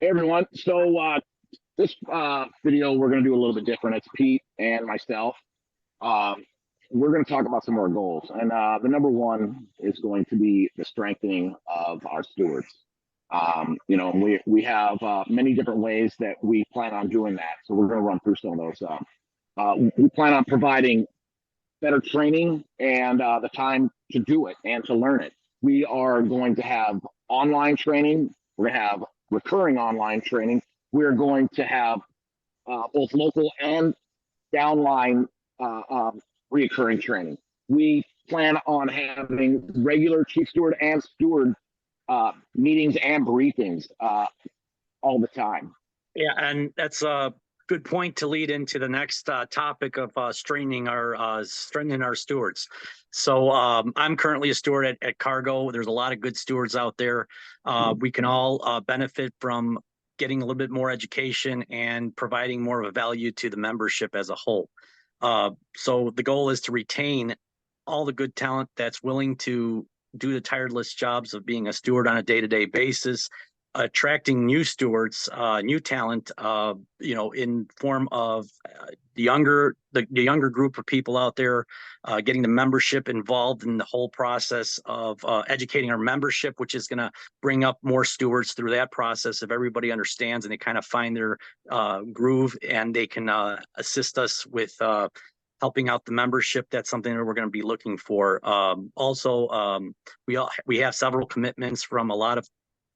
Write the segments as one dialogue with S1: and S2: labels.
S1: Hey everyone. This video we're going to do a little bit different. It's Pete and myself. Um, we're going to talk about some of our goals, and the number one is going to be the strengthening of our stewards. We have many different ways that we plan on doing that. So we're going to run through some of those. We plan on providing better training and the time to do it and to learn it. We are going to have online training. We're going to have recurring online training. We're going to have both local and downline reoccurring training. We plan on having regular chief steward and steward meetings and briefings all the time.
S2: Yeah, and that's a good point to lead into the next topic of strengthening our stewards. So I'm currently a steward at Cargo. There's a lot of good stewards out there. We can all benefit from getting a little bit more education and providing more of a value to the membership as a whole. So the goal is to retain all the good talent that's willing to do the tireless jobs of being a steward on a day-to-day basis, attracting new stewards, new talent, in form of the younger group of people out there, getting the membership involved in the whole process of educating our membership, which is going to bring up more stewards through that process. If everybody understands and they kind of find their groove, and they can assist us with helping out the membership, that's something that we're going to be looking for. We have several commitments from a lot of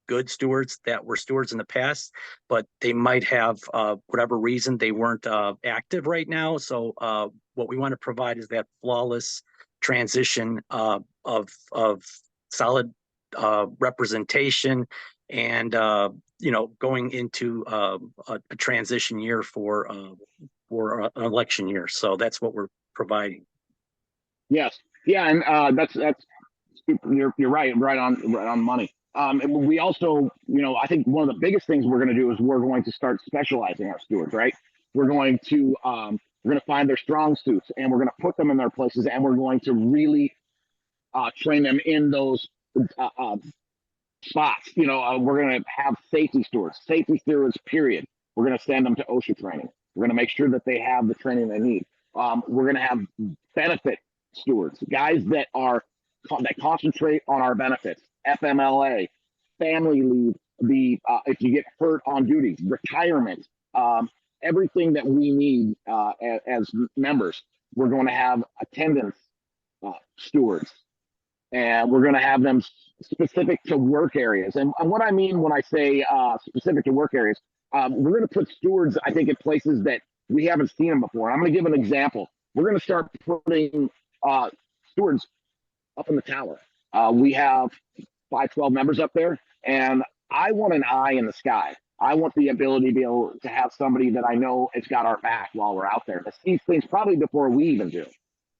S2: good stewards that were stewards in the past, but they might have whatever reason they weren't active right now. So what we want to provide is that flawless transition of solid representation, and going into a transition year for an election year. So that's what we're providing.
S1: Yes, yeah, and that's you're right on money. And we also, I think one of the biggest things we're going to do is we're going to start specializing our stewards, right? We're going to find their strong suits, and we're going to put them in their places, and we're going to really train them in those spots. We're going to have safety stewards, period. We're going to send them to OSHA training. We're going to make sure that they have the training they need. We're going to have benefit stewards, guys that concentrate on our benefits. FMLA, family leave, if you get hurt on duty, retirement, everything that we need as members. We're going to have attendance stewards, and we're going to have them specific to work areas. And what I mean when I say specific to work areas, we're going to put stewards, I think, in places that we haven't seen them before. I'm going to give an example. We're going to start putting stewards up in the tower. We have 512 members up there, and I want an eye in the sky. I want the ability to be able to have somebody that I know has got our back while we're out there to see things probably before we even do.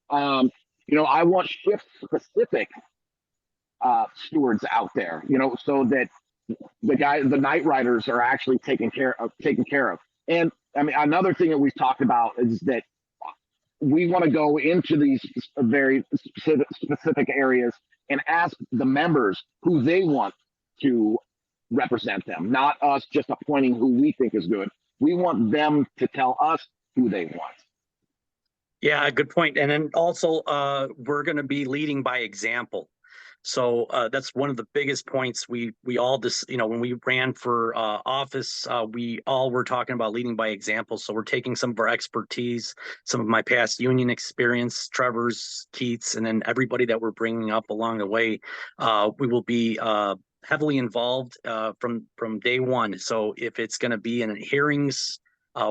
S1: I want shift specific stewards out there, so that the night riders are actually taken care of. And I mean, another thing that we've talked about is that we want to go into these very specific areas and ask the members who they want to represent them, not us just appointing who we think is good. We want them to tell us who they want.
S2: Yeah, good point. And then also, we're going to be leading by example. So that's one of the biggest points. We all just, when we ran for office, we all were talking about leading by example. So we're taking some of our expertise, some of my past union experience, Trevor's, Keith's, and then everybody that we're bringing up along the way. We will be heavily involved from day one. So if it's going to be in hearings,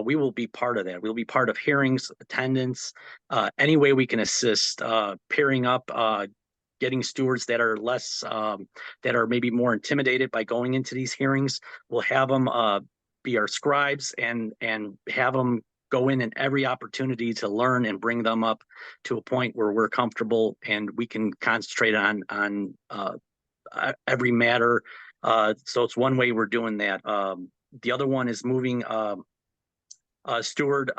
S2: we will be part of that. We'll be part of hearings, attendance, any way we can assist, pairing up, getting stewards that are less, that are maybe more intimidated by going into these hearings. We'll have them be our scribes and have them go in every opportunity to learn and bring them up to a point where we're comfortable and we can concentrate on every matter. So it's one way we're doing that. The other one is moving steward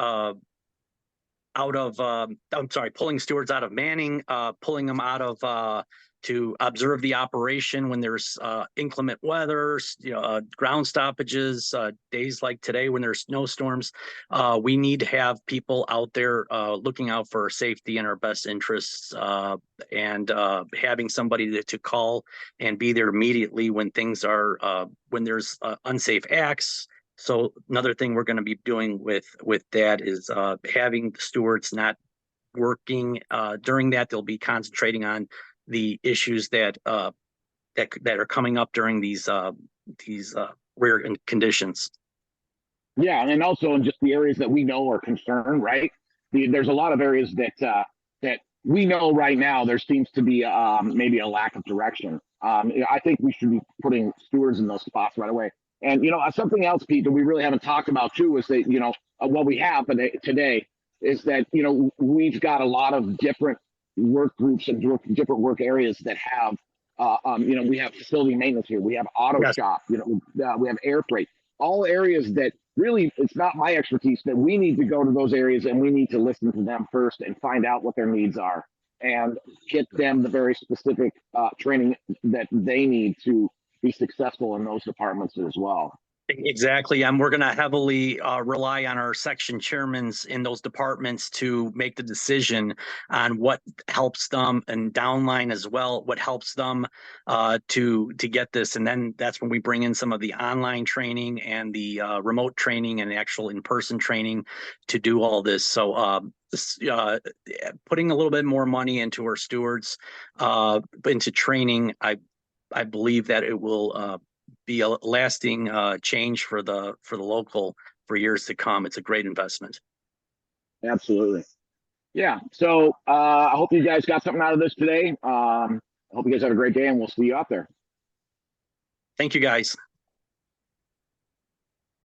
S2: pulling stewards out of Manning, pulling them out of to observe the operation when there's inclement weather, ground stoppages, days like today when there's snowstorms. We need to have people out there looking out for our safety and our best interests, and having somebody to call and be there immediately when things are when there's unsafe acts. So another thing we're going to be doing with that is having the stewards not working during that. They'll be concentrating on the issues that that are coming up during these rare conditions.
S1: Yeah, and also in just the areas that we know are concerned, right? There's a lot of areas that we know right now there seems to be maybe a lack of direction. I think we should be putting stewards in those spots right away. And something else, Pete, that we really haven't talked about too is that what we have today is that we've got a lot of different work groups and different work areas that have we have facility maintenance here, we have auto
S2: Yes.
S1: shop, we have air freight, all areas that really it's not my expertise, that we need to go to those areas and we need to listen to them first and find out what their needs are and get them the very specific training that they need to be successful in those departments as well.
S2: Exactly. And we're going to heavily rely on our section chairmans in those departments to make the decision on what helps them, and downline as well, what helps them to get this. And then that's when we bring in some of the online training and the remote training and actual in-person training to do all this. So putting a little bit more money into our stewards, into training, I believe that it will be a lasting change for the local for years to come. It's a great investment.
S1: Absolutely. Yeah. So I hope you guys got something out of this today. I hope you guys have a great day, and we'll see you out there.
S2: Thank you, guys.